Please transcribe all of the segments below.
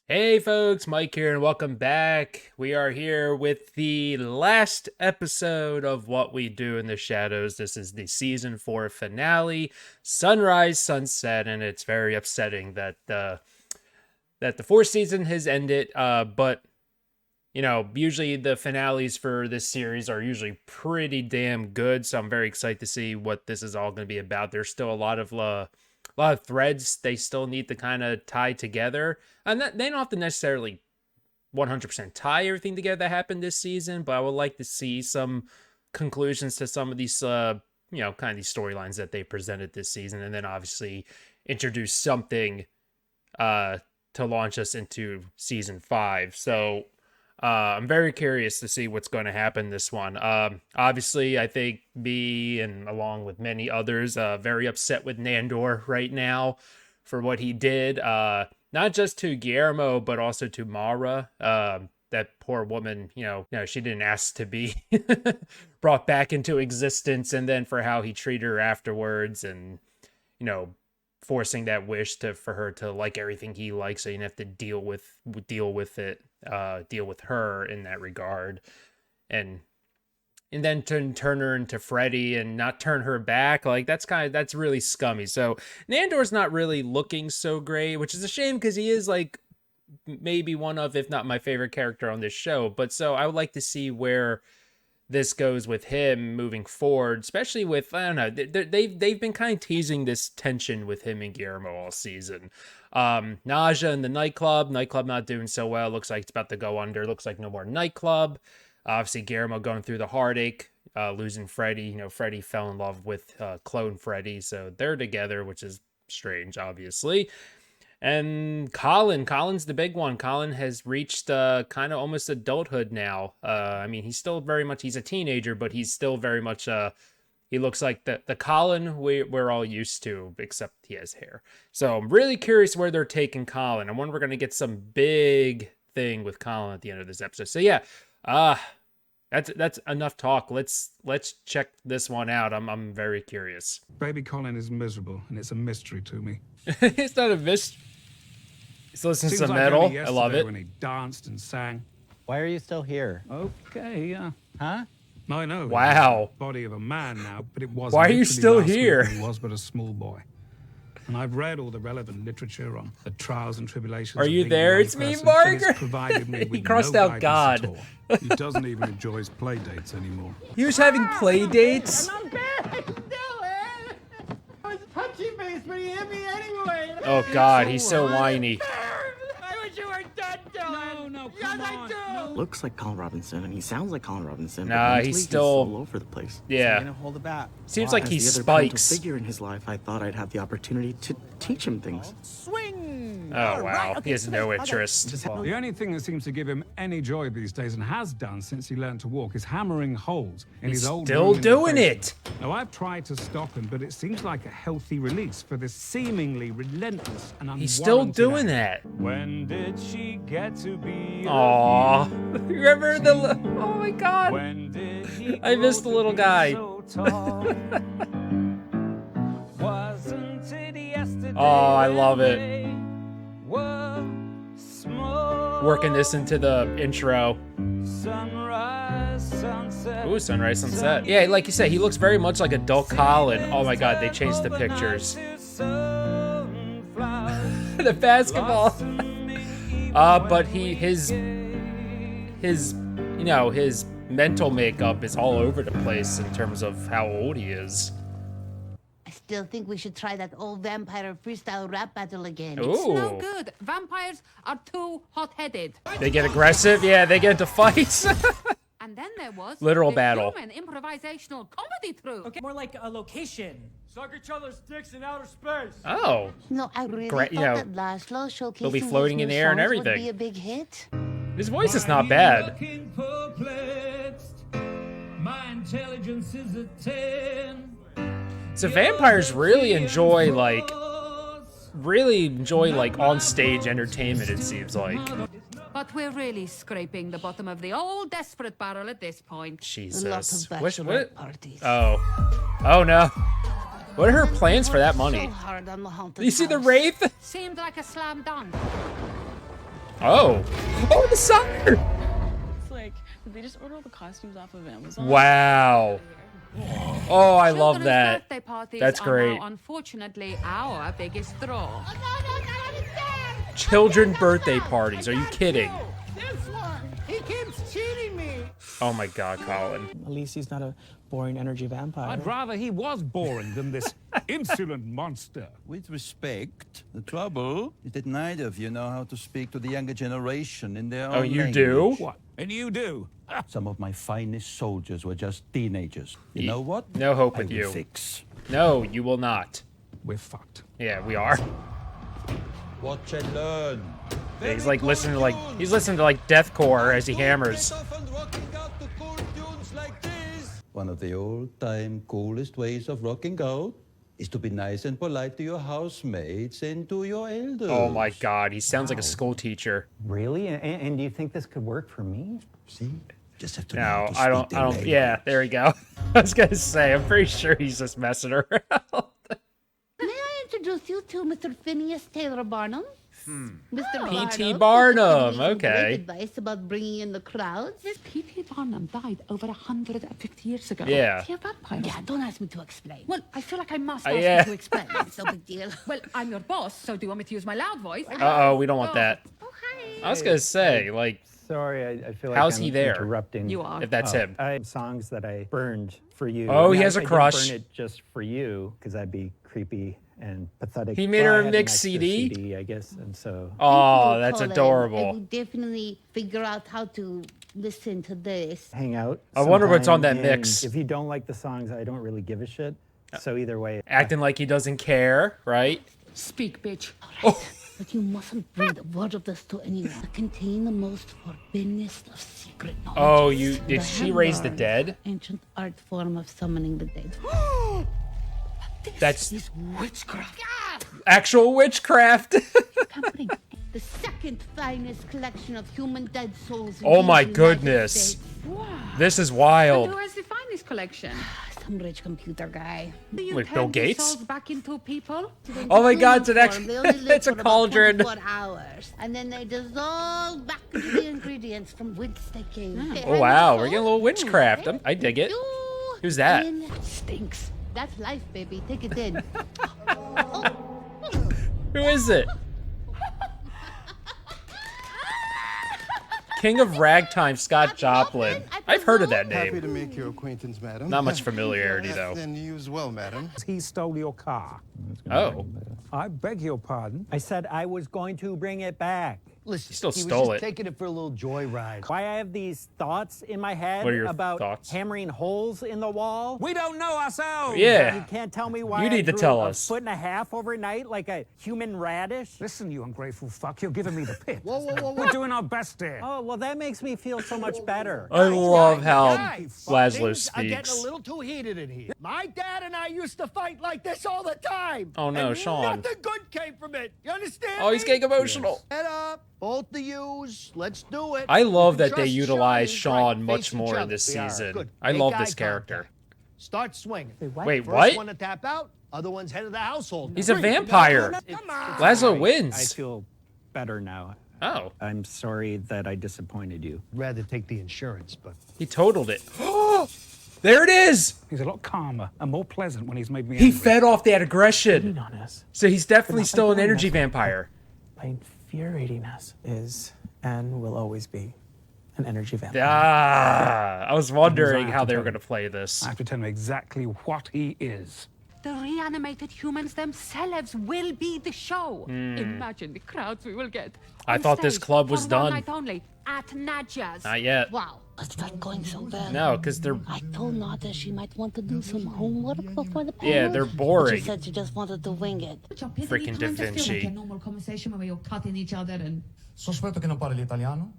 Hey folks, Mike here and welcome back. We are here with the last episode of What We Do in the Shadows. This is the season 4 finale, Sunrise, Sunset, and it's very upsetting that the fourth season has ended. But usually the finales for this series are usually pretty damn good, so I'm very excited to see what this is all going to be about. There's still a lot of threads they still need to kind of tie together. And they don't have to necessarily 100% tie everything together that happened this season, but I would like to see some conclusions to some of these, kind of these storylines that they presented this season. And then obviously introduce something to launch us into season 5. So I'm very curious to see what's going to happen this one. Obviously, I think me and along with many others, very upset with Nandor right now for what he did. Not just to Guillermo, but also to Mara. That poor woman, she didn't ask to be brought back into existence, and then for how he treated her afterwards, and forcing that wish for her to like everything he likes, so you didn't have to deal with her in that regard, and then turn her into Freddy and not turn her back. Like that's really scummy. So Nandor's not really looking so great, which is a shame because he is like maybe one of, if not my favorite character on this show. But so I would like to see where this goes with him moving forward, especially with, I don't know, they've been kind of teasing this tension with him and Guillermo all season. Nadja in the nightclub not doing so well. Looks like it's about to go under. Looks like no more nightclub. Obviously Guillermo going through the heartache, losing Freddy. Freddy fell in love with clone Freddy, so they're together, which is strange, obviously. And Colin's the big one. Colin has reached kind of almost adulthood now. He's still very much, he's a teenager, but he's still very much, he looks like the Colin we're all used to, except he has hair. So I'm really curious where they're taking Colin. I wonder if we're going to get some big thing with Colin at the end of this episode. So yeah, that's enough talk. Let's check this one out. I'm very curious. Baby Colin is miserable, and it's a mystery to me. It's not a mystery. He's listening to some like metal. only I love it. When he danced and sang. Why are you still here? Okay, yeah. Huh? I know. Wow. The body of a man now, but it was. Why are you still here? He was but a small boy. And I've read all the relevant literature on the trials and tribulations. Are you there? It's me, Margaret. He crossed out God. He doesn't even enjoy his play dates anymore. He was having play dates. I'm back, Dylan! I was touchy face, but he hit me anyway. Oh God, he's so whiny. I wish you were dead, Dylan. No, yes, come on. I do. No. Looks like Colin Robinson, and he sounds like Colin Robinson. Nah, but mentally, he's still all over the place. Yeah. Gonna hold the bat. Seems Wow. like he's As the other parental Spikes. figure in his life, I thought I'd have the opportunity to teach him things. Swing! Oh wow, he has no interest. The only thing that seems to give him any joy these days, and has done since he learned to walk, is hammering holes in He's his old still room in the doing it. basement. Now, I've tried to stop him, but it seems like a healthy release for this seemingly relentless and unwarranted He's still doing act. that. When did she get to be? Aww. Remember the? Oh my God. When did he I missed the little guy. Wasn't it yesterday? Oh, I love it. Working this into the intro. Sunrise, sunset. Ooh, sunrise, sunset. Yeah, like you said, he looks very much like adult Colin. Oh my God, they changed the pictures. The basketball. But his mental makeup is all over the place in terms of how old he is. I still think we should try that old vampire freestyle rap battle again. Ooh. No good. Vampires are too hot-headed. They get aggressive. Yeah, they get into fights. And then there was Literal the battle. human improvisational comedy troupe. Okay, more like a location. Suck each other's dicks in outer space. Oh. No, I really Great, thought you know, that Laszlo showcasing they'll be floating his in new the air and songs would everything. be a big hit. His voice is not bad. My intelligence is a 10. So vampires really enjoy on stage entertainment, it seems like. But we're really scraping the bottom of the old desperate barrel at this point. Jesus. A lot of What- bachelorette parties. Oh no. What are her plans for that money? So hard on the haunted You see the house. wraith? Seemed like a slam dunk. Oh. Oh, the sire! It's like, did they just order all the costumes off of Amazon? Wow. Oh, I love Children's that. birthday parties That's are great. now, unfortunately, our biggest draw. Children birthday parties. Are you kidding? This one. He keeps cheating me. Oh my god, Colin. At least he's not a boring energy vampire. I'd rather he was boring than this insolent monster. With respect, the trouble is that neither of you know how to speak to the younger generation in their Oh, own you language. do? What? And you do? Some of my finest soldiers were just teenagers. You know what? No hope I with will you. fix. No, you will not. We're fucked. Yeah, we are. Watch and learn. Yeah, he's like listening to he's listening to deathcore as he hammers. One of the old-time coolest ways of rocking out is to be nice and polite to your housemates and to your elders. Oh my god, he sounds like a school teacher. Really? And do you think this could work for me? See? Just have to know how No, to I speak their don't. language. Yeah, there we go. I was gonna say, I'm pretty sure he's just messing around. May I introduce you to Mr. Phineas Taylor Barnum? Mr. P.T. Barnum Barnum, giving okay. Great advice about bringing in the crowds. P.T. Barnum died over 150 years ago. Yeah. Is he a vampire? Yeah, don't ask me to explain. Well, I feel like I must ask yeah. you to explain. It's no big deal. Well, I'm your boss, so do you want me to use my loud voice? Uh-oh, we don't want that. Oh, hi. I was gonna say, Sorry, I feel like How's I'm he there? interrupting. You are. if that's him. I have songs that I burned for you. Oh, he I- has a I didn't crush. burn it just for you, because that'd be creepy and pathetic. He made Well, her I a had an mix extra CD? I guess, and so... Oh, Thank you, that's Colin. I adorable. will definitely figure out how to listen to this. hang out. I wonder what's on sometime, that and mix. If you don't like the songs, I don't really give a shit. So either way, Acting like he doesn't care, right? Speak, bitch. But you mustn't bring the word of this to anyone. It contain the most forbiddenest of secret knowledge. Oh, did she raise the dead? Ancient art form of summoning the dead. That's Is witchcraft. actual witchcraft. Company. The second finest collection of human dead souls. in Oh the my United goodness. States. This is Who wild. has defined this collection? Some rich computer guy. Do you Wait, turn Bill these Gates? souls back into people? Oh my god, it's an Human form, they only live it's a for about cauldron. 24 hours, and then they dissolve back into the ingredients from whence they came. They Oh hang wow, the we're getting a soul. little witchcraft. I dig it. You Who's that? in stinks. That's life, baby. Take it in. Who is it? King of Ragtime, Scott Joplin. I've heard of that Happy to name. make your acquaintance, madam. Not much familiarity though. Then you as well, madam. He stole your car. Oh, I beg your pardon. I said I was going to bring it back. Listen, he still he stole was just it. taking it for a little joyride. Why I have these thoughts in my head What are your about thoughts? hammering holes in the wall? We don't know ourselves. Yeah. You can't tell me why You need I to grew tell a us. 1.5 feet overnight like a human radish. Listen, you ungrateful fuck. You're giving me the pit. Whoa, whoa, whoa, whoa. We're doing our best here. Oh, well, that makes me feel so much better. I love how Guys, Laszlo things are getting a speaks. little too heated in here. My dad and I used to fight like this all the time. Oh, no, and Sean. Nothing good came from it. You understand? Oh, he's me? getting emotional. Head up, both of yous. Let's do it. I love You can that they trust utilize and Sean Clyde. much Face each more in other. this We are. season. Good. I Make love eye this character. contact. Start swinging. Wait, First what? one to tap out, other one's head of the household. He's a Three. vampire. Come on. Laszlo I wins. feel better now. Oh, I'm sorry that I disappointed you. Rather take the insurance, but he totaled it. There it is. He's a lot calmer and more pleasant when he's made me He angry. fed off that aggression. On us. So he's definitely But still an by doing energy this- vampire. By infuriating us is and will always be an energy vampire. Ah, I was wondering Desire how to they were tell going to play this. I have to tell him exactly what he is. The reanimated humans themselves will be the show. Imagine the crowds we will get. I on thought this stage club was for done. One night only at Nadja's. Not yet. Wow, what's that going so well? No, because they're I told Nadja she might want to do some homework before the panel. Yeah, they're but boring. She said she just wanted to wing it. freaking Da Vinci. normal conversation where you're cutting each other and Sospetto che non parli l'italiano.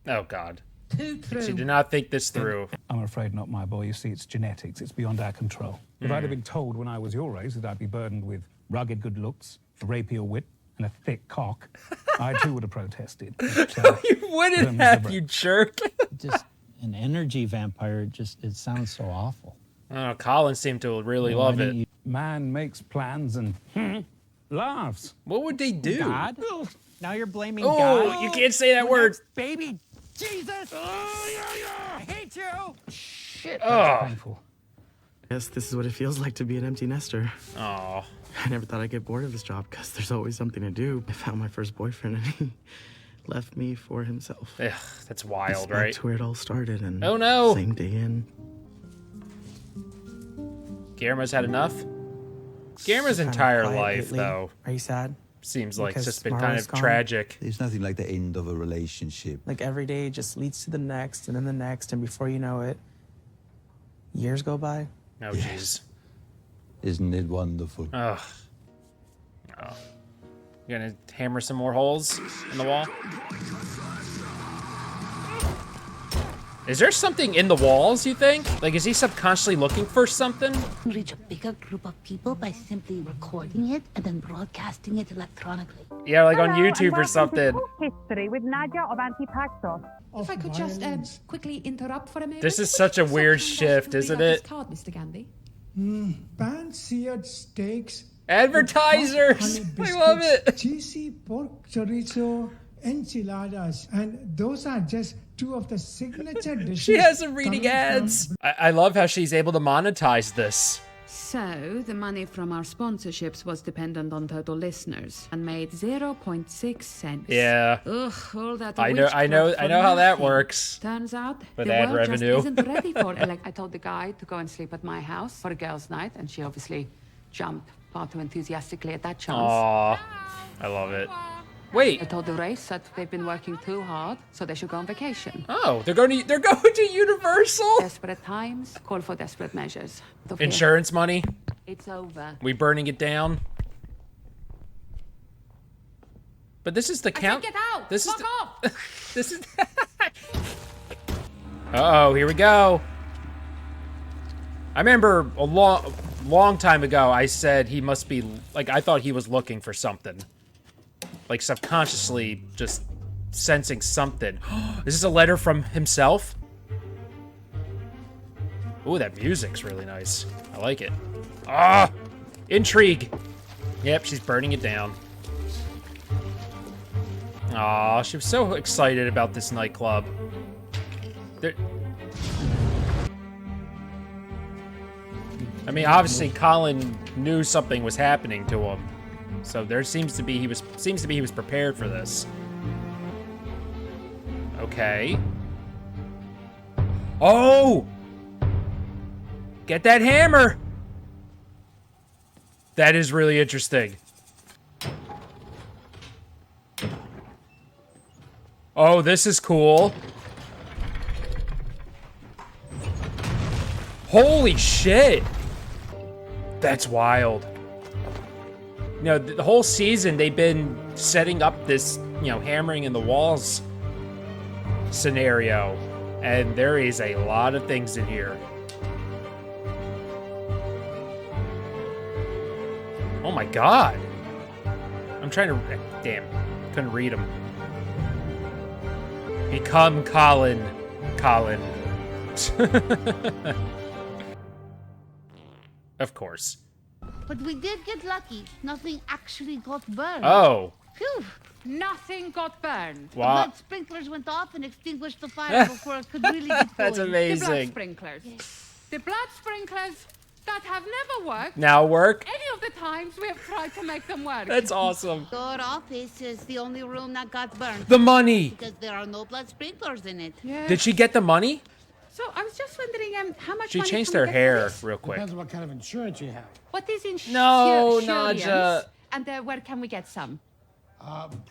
Oh God, too true. she did not think this through. I'm afraid not, my boy. You see, it's genetics. It's beyond our control. If I'd have been told when I was your age that I'd be burdened with rugged good looks, a rapier wit, and a thick cock, I too would have protested. So, You wouldn't have, you jerk. Just an energy vampire, it sounds so awful. Oh, Colin seemed to really love Why it. don't you- man makes plans and laughs. What would they do? God? Now you're blaming Oh, God. you can't say that word. Baby Jesus. I hate you. Shit, Oh. that's painful. Guess this is what it feels like to be an empty nester. Oh. I never thought I'd get bored of this job because there's always something to do. I found my first boyfriend and he left me for himself. Ugh, that's wild, That's right? where it all started. And Oh, no. same day in. Guillermo's had enough? Guillermo's Kinda entire quiet life, lately. though, Are you sad? seems like Because it's just been kind tomorrow's of gone? tragic. There's nothing like the end of a relationship. Like every day just leads to the next and then the next, and before you know it, years go by. Oh, jeez. Isn't it wonderful? Ugh. Oh. You gonna hammer some more holes in the wall? Is there something in the walls, you think? Like, is he subconsciously looking for something? Reach a bigger group of people by simply recording it and then broadcasting it electronically. Yeah, like on YouTube or something. History with Nadja of Antipactos. If I could just quickly interrupt for a minute. This is such a weird shift, isn't it? Card, Mr. Gandhi. Pan-seared steaks. Advertisers! I love it! Cheesy pork chorizo enchiladas. And those are just two of the signature dishes. She has them reading ads. I love how she's able to monetize this. So, the money from our sponsorships was dependent on total listeners and made 0.6 cents. Yeah. Ugh, all that I know how that works. Turns out With the ad world revenue. just isn't ready for it. Like, I told the guy to go and sleep at my house for a girls' night, and she obviously jumped far too enthusiastically at that chance. Aw, I love it. Wait. I told the race that they've been working too hard, so they should go on vacation. Oh, they're going to Universal? Desperate times call for desperate measures. Insurance money? It's over. We burning it down? But this is the count. Get out! This Fuck is off! this is. Uh-oh, here we go. I remember a long time ago, I said he must be like, I thought he was looking for something, like subconsciously just sensing something. Is this a letter from himself? Ooh, that music's really nice. I like it. Ah, intrigue. Yep, she's burning it down. Aw, she was so excited about this nightclub. I mean, obviously, Colin knew something was happening to him, so there seems to be he was prepared for this. Okay. Oh! Get that hammer! That is really interesting. Oh, this is cool. Holy shit! That's wild. You know, the whole season they've been setting up this, you know, hammering in the walls scenario, and there is a lot of things in here. Oh my god. I'm trying to... Damn. Couldn't read them. Become Colin. Colin. Of course. But we did get lucky. Nothing actually got burned. Oh. Phew. Nothing got burned. The Wow. blood sprinklers went off and extinguished the fire before it could really get That's going. amazing. The blood sprinklers. The blood sprinklers that have never worked. Now work? Any of the times we have tried to make them work. That's awesome. Your office is the only room that got burned. The money. Because there are no blood sprinklers in it. Yeah. Did she get the money? So I was just wondering how much She money changed can we her get for hair this? real quick. Depends on what kind of insurance you have. What is insurance? No, Nadja. And where can we get some?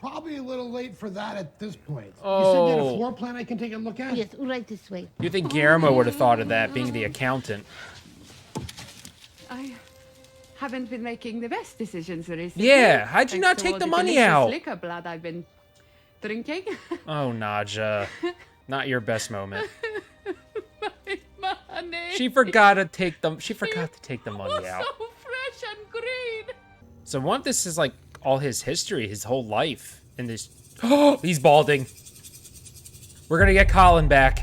Probably a little late for that at this point. Oh. You said you had a floor plan I can take a look at? Yes, right this way. You think Guillermo would have thought of that, being the accountant? I haven't been making the best decisions recently. Yeah, how'd you thanks not to take all the money delicious out? Liquor blood I've been drinking. Oh, Nadja. Not your best moment. Money. She forgot to take the money out. So fresh and green. So what if this is like all his history, his whole life, and this... Oh, he's balding. We're gonna get Colin back.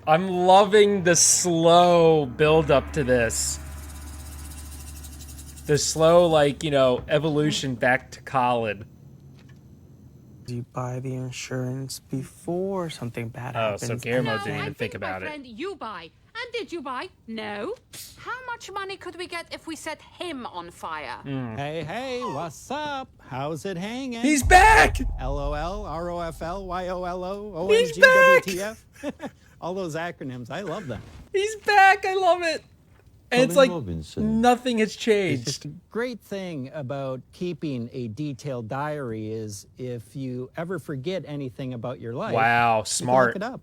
I'm loving the slow build up to this. The slow, like, you know, evolution back to Colin. You buy the insurance before something bad happens. Oh, so Guillermo No, didn't I even think about my it. friend, you buy. And did you buy? No. How much money could we get if we set him on fire? Hey, what's up? How's it hanging? He's back! LOL, ROFL, YOLO, He's OMG, back! WTF. All those acronyms, I love them. He's back! I love it! And it's like Robinson. nothing has The changed. great thing about keeping a detailed diary is if you ever forget anything about your life, Wow, you can smart. look it up.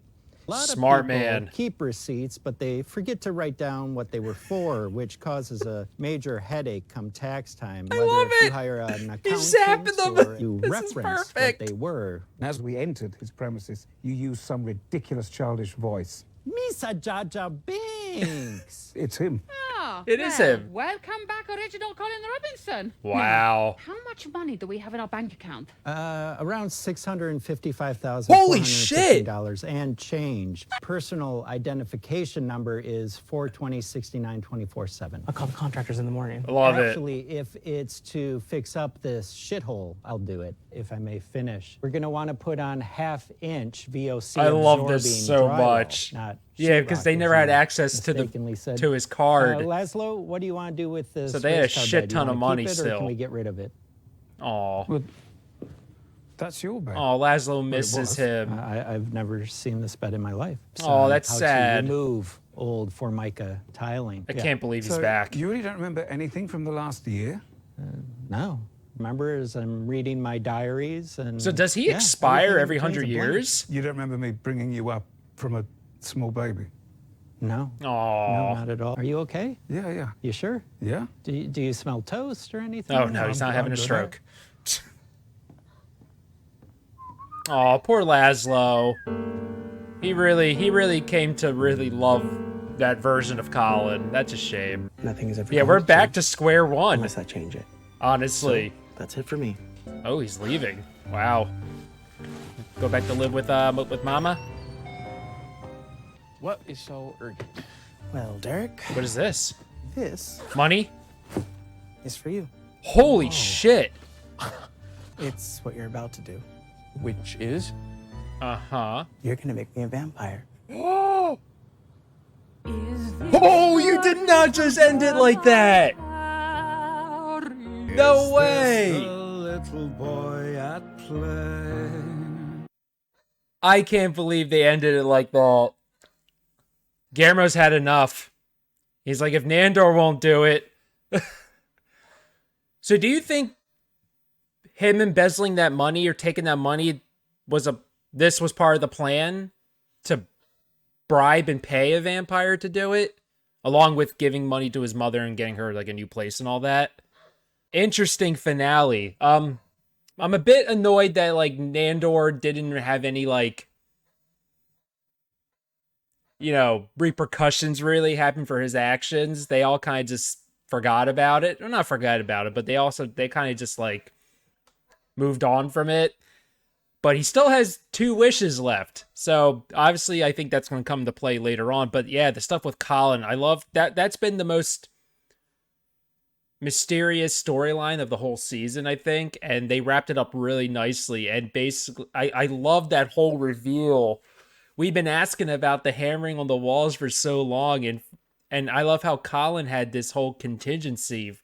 A lot Smart of people man. keep receipts, but they forget to write down what they were for, which causes a major headache come tax time. Whether love if you it. hire an He's zapping accountant them. or you This is reference perfect. what they were. As we entered his premises, you used some ridiculous childish voice. Misa Jaja Binks! It's him. Oh, It is him. Welcome back, original Colin Robinson. Wow. How much money do we have in our bank account? Around $655,415 Holy shit. and change. Personal identification number is 420-69-24-7. I'll call the contractors in the morning. I love it. Actually, if it's to fix up this shithole, I'll do it, if I may finish. We're going to want to put on half-inch VOC I love absorbing this so drywall, much. not Yeah, because they sheetrock, never as had you access to mistakenly said. to his card. Laszlo, what do you want to do with this? So they had a race car shit bed? Do you ton of wanna money keep it, or still. can we get rid of it? Aw. Well, that's your bed. Oh, Laszlo was. misses him. I've never seen this bed in my life. Oh, that's how sad. To remove old Formica tiling. I can't believe he's So back. you really don't remember anything from the last year? No. Remember, as I'm reading my diaries and. So does he yeah, expire everything every 100 remains a blank. years? You don't remember me bringing you up from a small baby? No. Aw. No, not at all. Are you okay? Yeah. You sure? Yeah? Do you smell toast or anything? Oh, no, he's not I'm having a good. stroke. Oh, poor Laszlo. He really came to really love that version of Colin. That's a shame. Nothing is ever Yeah, going we're back change to square one. unless I change it. Honestly. That's it for me. Oh, he's leaving. Wow. Go back to live with Mama? What is so urgent? Well, Derek, What is this? this Money? is for you. Holy shit. It's what you're about to do. Which is? Uh-huh. You're gonna make me a vampire. Oh, you did not just end it like that. No way. Little boy at play. I can't believe they ended it like that. Guillermo's had enough. He's like, if Nandor won't do it. So do you think him embezzling that money or taking that money this was part of the plan to bribe and pay a vampire to do it, along with giving money to his mother and getting her like a new place and all that? Interesting finale. I'm a bit annoyed that like Nandor didn't have any like, you know, repercussions really happen for his actions. They all kind of just forgot about it. Or not forgot about it, but they kind of just like moved on from it. But he still has 2 wishes left. So obviously I think that's going to come to play later on. But yeah, the stuff with Colin, I love that. That's been the most mysterious storyline of the whole season, I think. And they wrapped it up really nicely. And basically, I love that whole reveal. We've been asking about the hammering on the walls for so long. And I love how Colin had this whole contingency.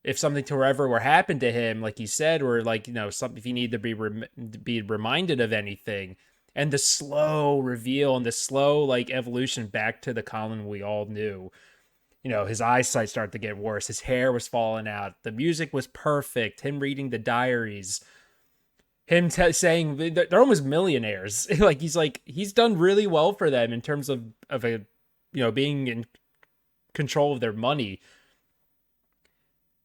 If something to ever were happen to him, like he said, or like, you know, something, if he needed to be reminded of anything, and the slow reveal and the slow like evolution back to the Colin we all knew. You know, his eyesight started to get worse. His hair was falling out. The music was perfect. Him reading the diaries. Him saying they're almost millionaires. He's done really well for them in terms of a, you know, being in control of their money.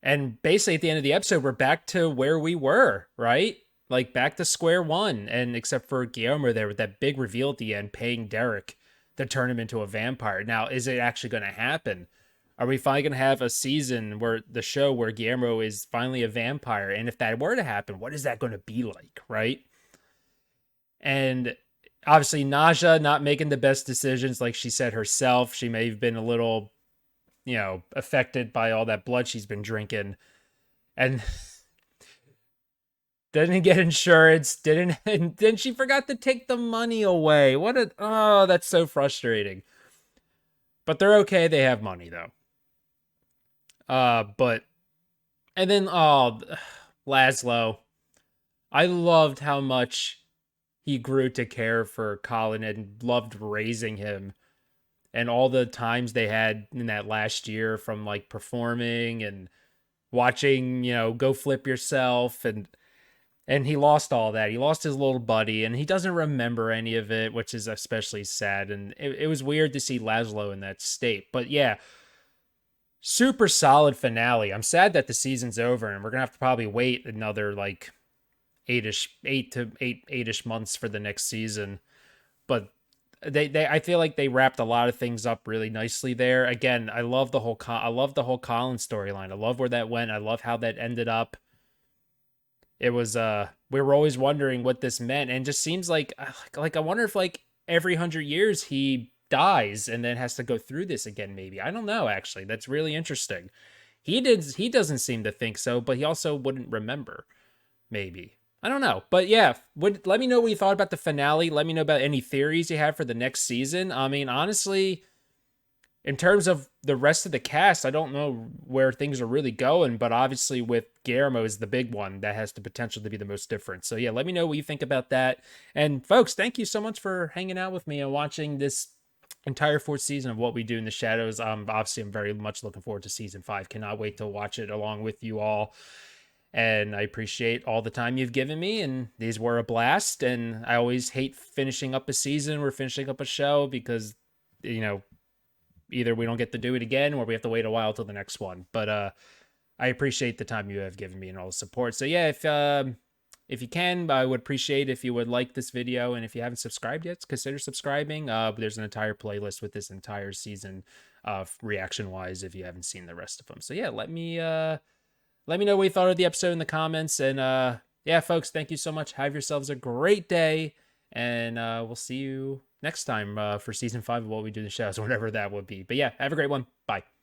And basically at the end of the episode, we're back to where we were, right? Like back to square one. And except for Guillermo there with that big reveal at the end, paying Derek to turn him into a vampire. Now, is it actually going to happen? Are we finally going to have a season where Guillermo is finally a vampire? And if that were to happen, what is that going to be like, right? And obviously Nadja not making the best decisions, like she said herself. She may have been a little, affected by all that blood she's been drinking, and didn't get insurance, and then she forgot to take the money away. That's so frustrating. But they're okay. They have money though. And then Laszlo. I loved how much he grew to care for Colin and loved raising him, and all the times they had in that last year from like performing and watching, go flip yourself, and he lost all that. He lost his little buddy, and he doesn't remember any of it, which is especially sad. And it was weird to see Laszlo in that state. But yeah, super solid finale. I'm sad that the season's over, and we're gonna have to probably wait another like 8-ish months for the next season. But I feel like they wrapped a lot of things up really nicely there. Again, I love the whole Colin storyline. I love where that went. I love how that ended up. It was we were always wondering what this meant, and just seems like I wonder if like every 100 years he dies and then has to go through this again. Maybe, I don't know. Actually, that's really interesting. He doesn't seem to think so, but he also wouldn't remember. Maybe. I don't know. But yeah, let me know what you thought about the finale. Let me know about any theories you have for the next season. I mean, honestly, in terms of the rest of the cast, I don't know where things are really going, but obviously with Guillermo is the big one that has the potential to be the most different. So yeah, let me know what you think about that. And folks, thank you so much for hanging out with me and watching this entire 4th season of What We Do in the Shadows. Obviously, I'm very much looking forward to season 5. Cannot wait to watch it along with you all. And I appreciate all the time you've given me, and these were a blast. And I always hate finishing up a season or finishing up a show because, either we don't get to do it again or we have to wait a while till the next one. But I appreciate the time you have given me and all the support. So yeah, if you can, I would appreciate if you would like this video. And if you haven't subscribed yet, consider subscribing. There's an entire playlist with this entire season reaction-wise if you haven't seen the rest of them. So yeah, let me know what you thought of the episode in the comments. And yeah, folks, thank you so much. Have yourselves a great day. And we'll see you next time for season 5 of What We Do in the Shadows, whatever that would be. But yeah, have a great one. Bye.